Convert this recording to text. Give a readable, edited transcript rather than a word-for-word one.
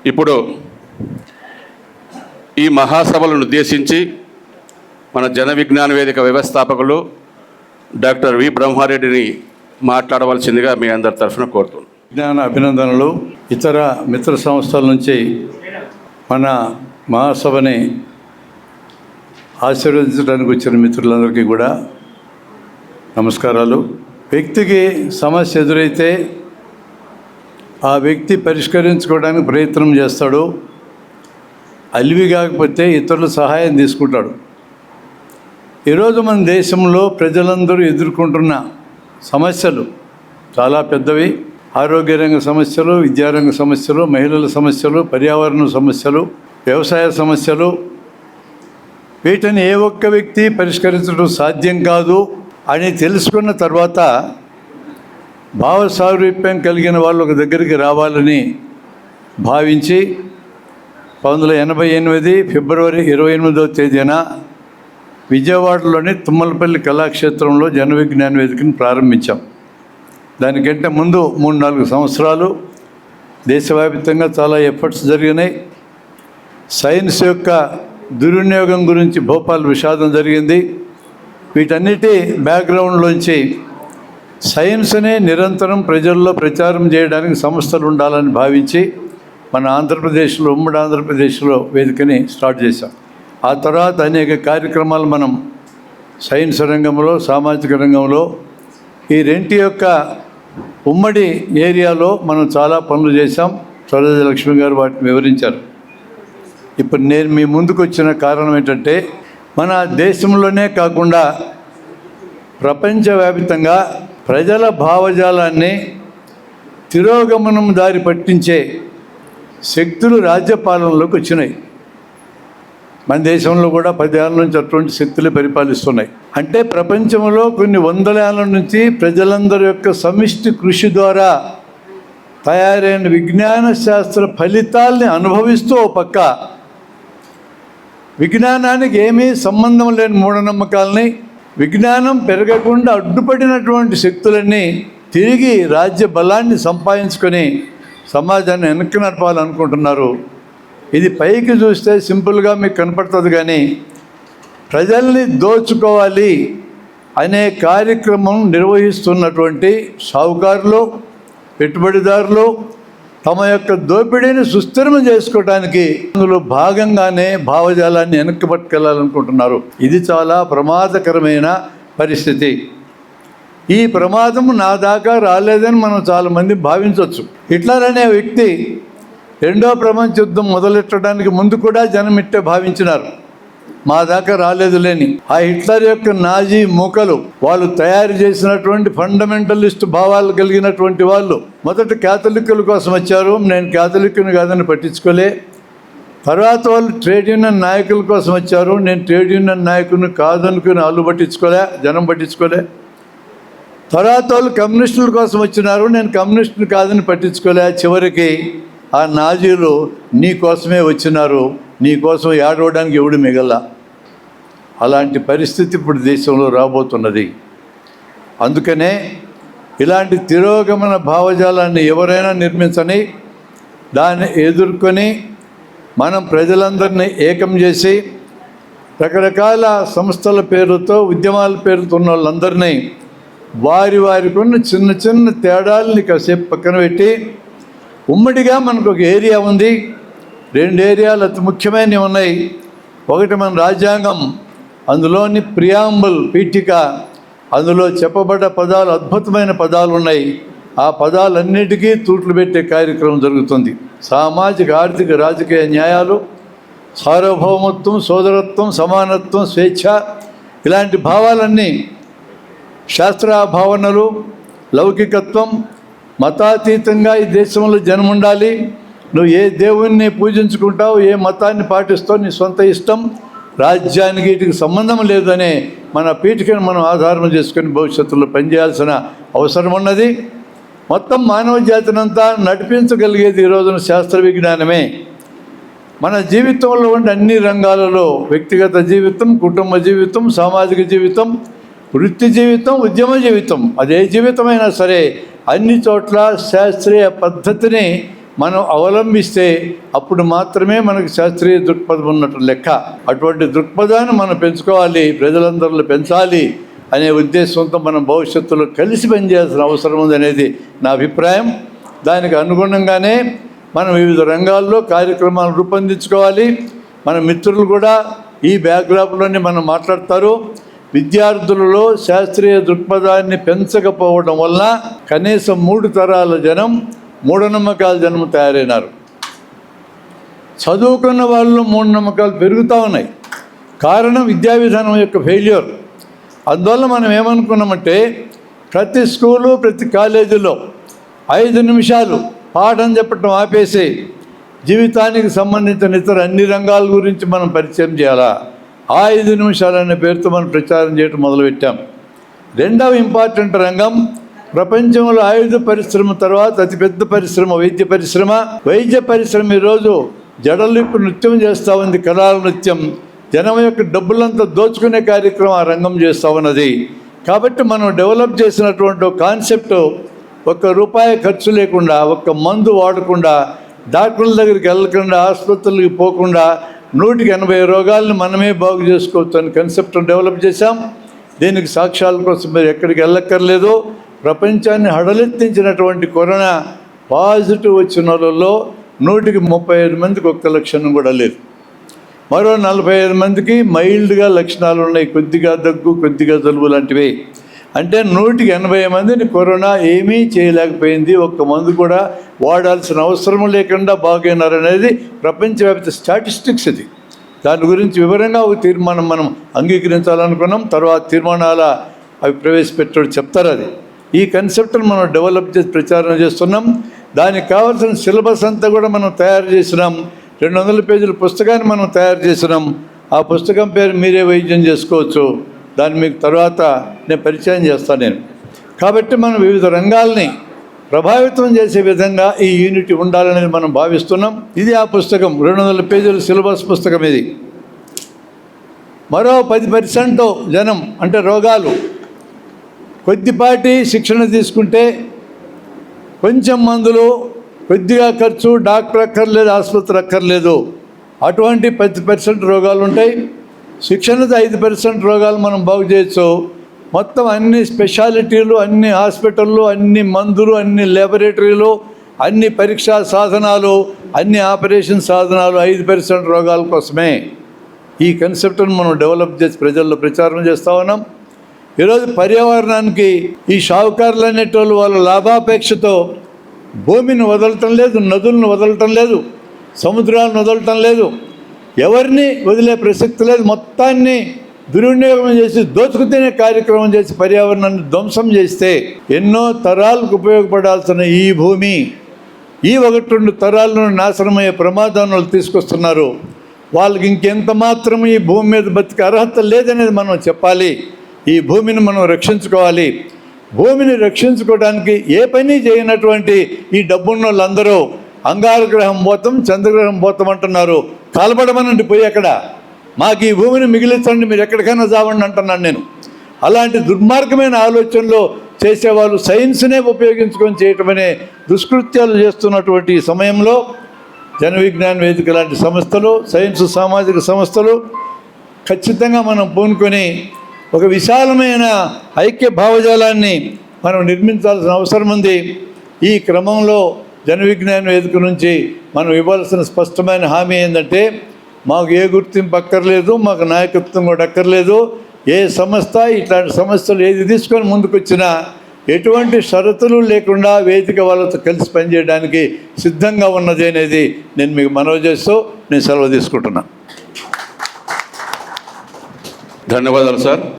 ఇప్పుడు ఈ మహాసభలను ఉద్దేశించి మన జన విజ్ఞాన వేదిక వ్యవస్థాపకులు డాక్టర్ వి బ్రహ్మారెడ్డిని మాట్లాడవలసిందిగా మీ అందరి తరఫున కోరుతున్నాను. విజ్ఞాన అభినందనలు. ఇతర మిత్ర సంస్థల నుంచి మన మహాసభని ఆశీర్వదించడానికి వచ్చిన మిత్రులందరికీ కూడా నమస్కారాలు. వ్యక్తికి సమస్య ఎదురైతే ఆ వ్యక్తి పరిష్కరించుకోవడానికి ప్రయత్నం చేస్తాడు. అలివి కాకపోతే ఇతరుల సహాయం తీసుకుంటాడు. ఈరోజు మన దేశంలో ప్రజలందరూ ఎదుర్కొంటున్న సమస్యలు చాలా పెద్దవి. ఆరోగ్య రంగ సమస్యలు, విద్యారంగ సమస్యలు, మహిళల సమస్యలు, పర్యావరణ సమస్యలు, వ్యవసాయ సమస్యలు. వీటిని ఏ ఒక్క వ్యక్తి పరిష్కరించడం సాధ్యం కాదు అని తెలుసుకున్న తర్వాత భావ సారూప్యం కలిగిన వాళ్ళు ఒక దగ్గరికి రావాలని భావించి 1988 ఫిబ్రవరి 28వ తేదీన విజయవాడలోని తుమ్మలపల్లి కళాక్షేత్రంలో జన విజ్ఞాన వేదికను ప్రారంభించాం. దానికంటే ముందు 3-4 సంవత్సరాలు దేశవ్యాప్తంగా చాలా ఎఫర్ట్స్ జరిగినాయి. సైన్స్ యొక్క దుర్వినియోగం గురించి భోపాల్ విషాదం జరిగింది. వీటన్నిటి బ్యాక్గ్రౌండ్లోంచి సైన్స్నే నిరంతరం ప్రజల్లో ప్రచారం చేయడానికి సంస్థలు ఉండాలని భావించి మన ఆంధ్రప్రదేశ్లో, ఉమ్మడి ఆంధ్రప్రదేశ్లో వేదికని స్టార్ట్ చేశాం. ఆ తర్వాత అనేక కార్యక్రమాలు మనం సైన్స్ రంగంలో, సామాజిక రంగంలో ఈ రెంటి యొక్క ఉమ్మడి ఏరియాలో మనం చాలా పనులు చేశాం. సరోజ లక్ష్మి గారు వాటిని వివరించారు. ఇప్పుడు నేను మీ ముందుకు వచ్చిన కారణం ఏంటంటే, మన దేశంలోనే కాకుండా ప్రపంచవ్యాప్తంగా ప్రజల భావజాలాన్ని తిరోగమనం దారి పట్టించే శక్తులు రాజ్యపాలనలోకి వచ్చినాయి. మన దేశంలో కూడా 10 ఏళ్ళ నుంచి అటువంటి శక్తులు పరిపాలిస్తున్నాయి. అంటే ప్రపంచంలో కొన్ని వందల ఏళ్ళ నుంచి ప్రజలందరి యొక్క సమిష్టి కృషి ద్వారా తయారైన విజ్ఞాన శాస్త్ర ఫలితాల్ని అనుభవిస్తూ ఓ పక్క విజ్ఞానానికి ఏమీ సంబంధం లేని మూఢనమ్మకాలని, విజ్ఞానం పెరగకుండా అడ్డుపడినటువంటి శక్తులన్నీ తిరిగి రాజ్య బలాన్ని సంపాదించుకొని సమాజాన్ని వెనక్కి నడపాలనుకుంటున్నారు. ఇది పైకి చూస్తే సింపుల్గా మీకు కనపడుతుంది, కానీ ప్రజల్ని దోచుకోవాలి అనే కార్యక్రమం నిర్వహిస్తున్నటువంటి సాహుకారులు, పెట్టుబడిదారులు తమ యొక్క దోపిడీని సుస్థిరం చేసుకోవడానికి అందులో భాగంగానే భావజాలాన్ని వెనక్కి పట్టుకెళ్ళాలనుకుంటున్నారు. ఇది చాలా ప్రమాదకరమైన పరిస్థితి. ఈ ప్రమాదం నా దాకా రాలేదని మనం చాలామంది భావించవచ్చు. హిట్లర్ అనే వ్యక్తి 2వ ప్రపంచ యుద్ధం మొదలెట్టడానికి ముందు కూడా జనం ఇట్టే భావించినారు, మా దాకా రాలేదు లేని. ఆ హిట్లర్ యొక్క నాజీ మూకలు వాళ్ళు తయారు చేసినటువంటి ఫండమెంటలిస్ట్ భావాలు కలిగినటువంటి వాళ్ళు మొదట క్యాథలిక్కుల కోసం వచ్చారు. నేను క్యాథలిక్ని కాదని పట్టించుకోలే. తర్వాత వాళ్ళు ట్రేడ్ యూనియన్ నాయకుల కోసం వచ్చారు. నేను ట్రేడ్ యూనియన్ నాయకుని కాదనుకుని వాళ్ళు పట్టించుకోలే, జనం పట్టించుకోలే. తర్వాత వాళ్ళు కమ్యూనిస్టుల కోసం వచ్చినారు. నేను కమ్యూనిస్టుని కాదని పట్టించుకోలే. చివరికి ఆ నాజీలు నీ కోసమే వచ్చినారు, నీ కోసం ఏడవడానికి ఎవడు మిగల. అలాంటి పరిస్థితి ఇప్పుడు దేశంలో రాబోతున్నది. అందుకనే ఇలాంటి తిరోగమన భావజాలాన్ని ఎవరైనా నిర్మించని, దాన్ని ఎదుర్కొని మనం ప్రజలందరినీ ఏకం చేసి రకరకాల సంస్థల పేరుతో, ఉద్యమాల పేరుతో ఉన్న వాళ్ళందరినీ వారికి ఉన్న చిన్న చిన్న తేడాలని కాసేపు పక్కన పెట్టి ఉమ్మడిగా మనకు ఒక ఏరియా ఉంది. 2 ఏరియాలు అతి ముఖ్యమైనవి ఉన్నాయి. ఒకటి మన రాజ్యాంగం, అందులోని ప్రియాంబుల్ పీఠిక, అందులో చెప్పబడ్డ పదాలు, అద్భుతమైన పదాలు ఉన్నాయి. ఆ పదాలన్నిటికీ తూట్లు పెట్టే కార్యక్రమం జరుగుతుంది. సామాజిక, ఆర్థిక, రాజకీయ న్యాయాలు, సార్వభౌమత్వం, సోదరత్వం, సమానత్వం, స్వేచ్ఛ, ఇలాంటి భావాలన్నీ, శాస్త్ర భావనలు, లౌకికత్వం, మతాతీతంగా ఈ దేశంలో జనం ఉండాలి. నువ్వు ఏ దేవుణ్ణి పూజించుకుంటావు, ఏ మతాన్ని పాటిస్తావు, నీ సొంత ఇష్టం, రాజ్యానికి వీటికి సంబంధం లేదనే మన పీఠికను మనం ఆధారం చేసుకొని భవిష్యత్తులో పనిచేయాల్సిన అవసరం ఉన్నది. మొత్తం మానవ జాతినంతా నడిపించగలిగేది ఈ రోజున శాస్త్ర విజ్ఞానమే. మన జీవితంలో ఉండే అన్ని రంగాలలో, వ్యక్తిగత జీవితం, కుటుంబ జీవితం, సామాజిక జీవితం, వృత్తి జీవితం, ఉద్యమ జీవితం, అదే జీవితమైనా సరే అన్ని చోట్ల శాస్త్రీయ పద్ధతిని మనం అవలంబిస్తే అప్పుడు మాత్రమే మనకు శాస్త్రీయ దృక్పథం ఉన్నట్టు లెక్క. అటువంటి దృక్పథాన్ని మనం పెంచుకోవాలి, ప్రజలందరిలో పెంచాలి అనే ఉద్దేశంతో మనం భవిష్యత్తులో కలిసి పనిచేయాల్సిన అవసరం ఉందనేది నా అభిప్రాయం. దానికి అనుగుణంగానే మనం వివిధ రంగాల్లో కార్యక్రమాలు రూపొందించుకోవాలి. మన మిత్రులు కూడా ఈ బ్యాక్గ్రౌండ్లోనే మనం మాట్లాడతారు. విద్యార్థులలో శాస్త్రీయ దృక్పథాన్ని పెంచకపోవడం వల్ల కనీసం 3 తరాల జనం మూఢనమ్మకాల జనం తయారైనారు. చదువుకున్న వాళ్ళు మూఢనమ్మకాలు పెరుగుతూ ఉన్నాయి. కారణం విద్యా విధానం యొక్క ఫెయిల్యూర్. అందువల్ల మనం ఏమనుకున్నామంటే ప్రతి స్కూలు ప్రతి కాలేజీలో 5 నిమిషాలు పాఠం చెప్పటం ఆపేసి జీవితానికి సంబంధించిన ఇతర అన్ని రంగాల గురించి మనం పరిచయం చేయాలా. ఆ 5 నిమిషాలు అనే పేరుతో మనం ప్రచారం చేయడం మొదలుపెట్టాం. రెండవ ఇంపార్టెంట్ రంగం ప్రపంచంలో ఆయుధ పరిశ్రమ తర్వాత అతిపెద్ద పరిశ్రమ వైద్య పరిశ్రమ. వైద్య పరిశ్రమ ఈరోజు జడలిప్పు నృత్యం చేస్తూ ఉంది, కళాల నృత్యం. జనం యొక్క డబ్బులంతా దోచుకునే కార్యక్రమం ఆ రంగం చేస్తూ ఉన్నది. కాబట్టి మనం డెవలప్ చేసినటువంటి కాన్సెప్ట్ ₹1 ఖర్చు లేకుండా, ఒక్క మందు వాడకుండా, డాక్టర్ల దగ్గరికి వెళ్ళకుండా, ఆసుపత్రులకి పోకుండా 180 రోగాలను మనమే బాగు చేసుకోవచ్చు అని కాన్సెప్ట్ను డెవలప్ చేశాం. దీనికి సాక్ష్యాల కోసం మీరు ఎక్కడికి వెళ్ళక్కర్లేదు. ప్రపంచాన్ని హడలెత్తించినటువంటి కరోనా పాజిటివ్ వచ్చిన వాళ్ళలో 135 మందికి ఒక్క లక్షణం కూడా లేదు. మరో 45 మందికి మైల్డ్గా లక్షణాలు ఉన్నాయి, కొద్దిగా దగ్గు, కొద్దిగా జలుబు లాంటివి. అంటే 180 మందిని కరోనా ఏమీ చేయలేకపోయింది. ఒక్క మందు కూడా వాడాల్సిన అవసరం లేకుండా బాగైనారనేది ప్రపంచవ్యాప్త స్టాటిస్టిక్స్. ఇది దాని గురించి వివరంగా ఒక తీర్మానం మనం అంగీకరించాలనుకున్నాం. తర్వాత తీర్మానాల అవి ప్రవేశపెట్టాడు చెప్తారు. అది ఈ కాన్సెప్ట్ను మనం డెవలప్ చేసి ప్రచారం చేస్తున్నాం. దానికి కావాల్సిన సిలబస్ అంతా కూడా మనం తయారు చేసినాం. 200 పేజీల పుస్తకాన్ని మనం తయారు చేసినాం. ఆ పుస్తకం పేరు మీరే వైద్యం చేసుకోవచ్చు. దాన్ని మీకు తర్వాత నేను పరిచయం చేస్తాను. కాబట్టి మనం వివిధ రంగాల్ని ప్రభావితం చేసే విధంగా ఈ యూనిట్ ఉండాలనేది మనం భావిస్తున్నాం. ఇది ఆ పుస్తకం, 200 పేజీల సిలబస్ పుస్తకం. ఇది మరో 10% జనం అంటే రోగాలు కొద్దిపాటి శిక్షణ తీసుకుంటే కొంచెం మందులు, కొద్దిగా ఖర్చు, డాక్టర్ అక్కర్లేదు, ఆసుపత్రి అక్కర్లేదు. అటువంటి 10% రోగాలు ఉంటాయి. శిక్షణతో 5% రోగాలు మనం బాగు చేయొచ్చు. మొత్తం అన్ని స్పెషాలిటీలు, అన్ని హాస్పిటళ్ళు, అన్ని మందులు, అన్ని ల్యాబొరేటరీలు, అన్ని పరీక్షా సాధనాలు, అన్ని ఆపరేషన్ సాధనాలు 5% రోగాల కోసమే. ఈ కాన్సెప్ట్ను మనం డెవలప్ చేసి ప్రజల్లో ప్రచారం చేస్తూ ఉన్నాం. ఈరోజు పర్యావరణానికి ఈ షావుకారులు అనేటోళ్ళు వాళ్ళ లాభాపేక్షతో భూమిని వదలటం లేదు, నదులను వదలటం లేదు, సముద్రాలను వదలటం లేదు, ఎవరిని వదిలే ప్రసక్తి లేదు. మొత్తాన్ని దుర్వినియోగం చేసి దోచుకునే కార్యక్రమం చేసి పర్యావరణాన్ని ధ్వంసం చేస్తే ఎన్నో తరాలకు ఉపయోగపడాల్సిన ఈ భూమి ఈ 1-2 తరాలను నాశనమయ్యే ప్రమాదాలను తీసుకొస్తున్నారు. వాళ్ళకి ఇంకెంత మాత్రం ఈ భూమి మీద బతికే అర్హత లేదనేది మనం చెప్పాలి. ఈ భూమిని మనం రక్షించుకోవాలి. భూమిని రక్షించుకోవడానికి ఏ పని చేయనటువంటి ఈ డబ్బున్న వాళ్ళందరూ అంగారగ్రహం పోతాం, చంద్రగ్రహం పోతాం అంటున్నారు. కాలబడమనండి పోయి అక్కడ, మాకు ఈ భూమిని మిగిలించండి, మీరు ఎక్కడికైనా చావండి అంటున్నాను నేను. అలాంటి దుర్మార్గమైన ఆలోచనలు చేసేవాళ్ళు సైన్స్నే ఉపయోగించుకొని చేయటమనే దుష్కృత్యాలు చేస్తున్నటువంటి ఈ సమయంలో జన విజ్ఞాన వేదిక లాంటి సంస్థలు, సైన్స్ సామాజిక సంస్థలు ఖచ్చితంగా మనం పూనుకొని ఒక విశాలమైన ఐక్య భావజాలాన్ని మనం నిర్మించాల్సిన అవసరం ఉంది. ఈ క్రమంలో జన విజ్ఞాన వేదిక నుంచి మనం ఇవ్వాల్సిన స్పష్టమైన హామీ ఏంటంటే, మాకు ఏ గుర్తింపు అక్కర్లేదు, మాకు నాయకత్వం కూడా అక్కర్లేదు. ఏ సంస్థ ఇట్లాంటి సమస్యలు ఏది తీసుకొని ముందుకొచ్చినా ఎటువంటి షరతులు లేకుండా వేదిక వాళ్ళతో కలిసి పనిచేయడానికి సిద్ధంగా ఉన్నది అనేది నేను మీకు మనవి చేస్తూ నేను సెలవు తీసుకుంటున్నాను. ధన్యవాదాలు సార్.